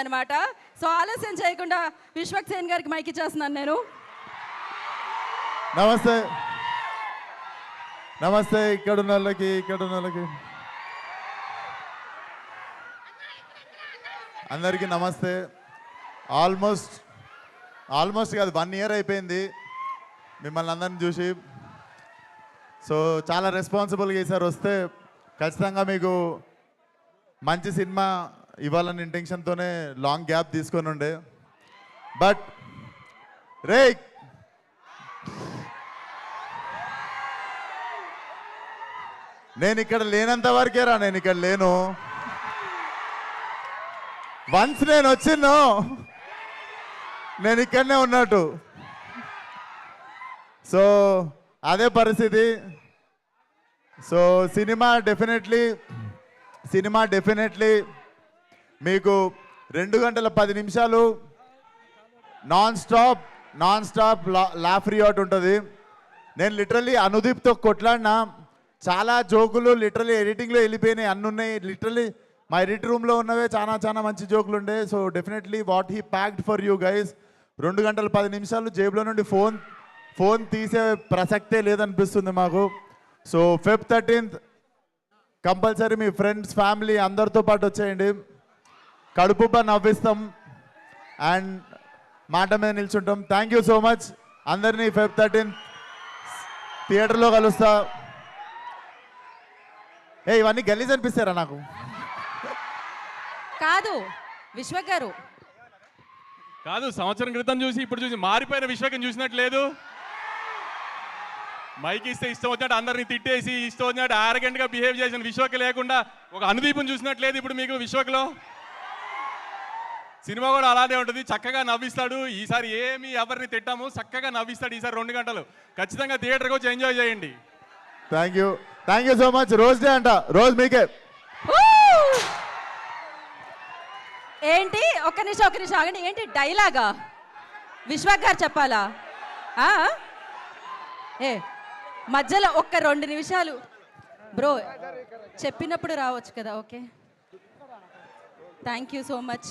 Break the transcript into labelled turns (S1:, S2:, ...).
S1: అనమాట. సో ఆలస్యం చేయకుండా విశ్వక్సేన్ గారికి మైక్ ఇచ్చేస్తున్నాను నేను.
S2: నమస్తే నమస్తే. ఇక్కడ ఉన్న వాళ్ళకి అందరికీ నమస్తే. ఆల్మోస్ట్ కాదు 1 year అయిపోయింది మిమ్మల్ని అందరిని చూసి. సో చాలా రెస్పాన్సిబుల్గా ఈసారి వస్తే ఖచ్చితంగా మీకు మంచి సినిమా ఇవ్వాలని ఇంటెన్షన్తోనే లాంగ్ గ్యాప్ తీసుకొని ఉండే. బట్ రే నేను ఇక్కడ లేనంత వరకేరా, నేను ఇక్కడ లేను. వన్స్ నేను వచ్చిందో నేను ఇక్కడనే ఉన్నట్టు. సో అదే పరిస్థితి. సో సినిమా డెఫినెట్లీ మీకు 2 గంటల 10 నిమిషాలు నాన్ స్టాప్ లాఫ్ రియాట్ ఉంటుంది. నేను లిటరల్లీ అనుదీప్తో కొట్లాడినా, చాలా జోకులు లిటరల్లీ ఎడిటింగ్లో వెళ్ళిపోయినాయి, అన్నీ ఉన్నాయి. లిటరల్లీ మా ఎడిట్ రూమ్లో ఉన్నవే చాలా మంచి జోకులు ఉండే. So definitely what he packed for you guys. 2 గంటల 10 నిమిషాలు జేబులో నుండి ఫోన్ తీసే ప్రసక్తే లేదనిపిస్తుంది మాకు. సో Feb 13th కంపల్సరీ మీ ఫ్రెండ్స్ ఫ్యామిలీ అందరితో పాటు వచ్చేయండి. కడుపుబ్బ నవ్విస్తాం అండ్ మాట మీద నిల్చుంటాం. Thank you so much. అందరినీ Feb 13th థియేటర్లో కలుస్తా. ఇవన్నీ గలీజ్ అనిపిస్తారా నాకు?
S1: కాదు విశ్వక్ గారు,
S3: కాదు సంవత్సరం క్రితం చూసి ఇప్పుడు చూసి మారిపోయిన విశ్వకం చూసినట్టు లేదు. మైక్ ఇస్తే ఇష్టం వచ్చినట్టు అందరినీ తిట్టేసి ఇష్టం వచ్చినట్టు ఆరగెంట్గా బిహేవ్ చేసిన విశ్వక్ లేకుండా ఒక అనుదీపం చూసినట్లేదు ఇప్పుడు మీకు విశ్వక్లో. సినిమా కూడా అలానే ఉంటుంది, చక్కగా నవ్విస్తాడు. ఈసారి ఏమి ఎవరిని తిట్టాము, చక్కగా నవ్విస్తాడు ఈసారి 2 గంటలు. ఖచ్చితంగా థియేటర్కి వచ్చి ఎంజాయ్ చేయండి.
S2: Thank you so much. Rose day అంట, రోజ్ మీకే.
S1: ఏంటి ఒక్క నిమిషం ఆగండి. ఏంటి డైలాగా విశ్వక్ గారు చెప్పాలా? మధ్యలో ఒక్క 2 నిమిషాలు బ్రో చెప్పినప్పుడు రావచ్చు కదా. Okay, thank you so much.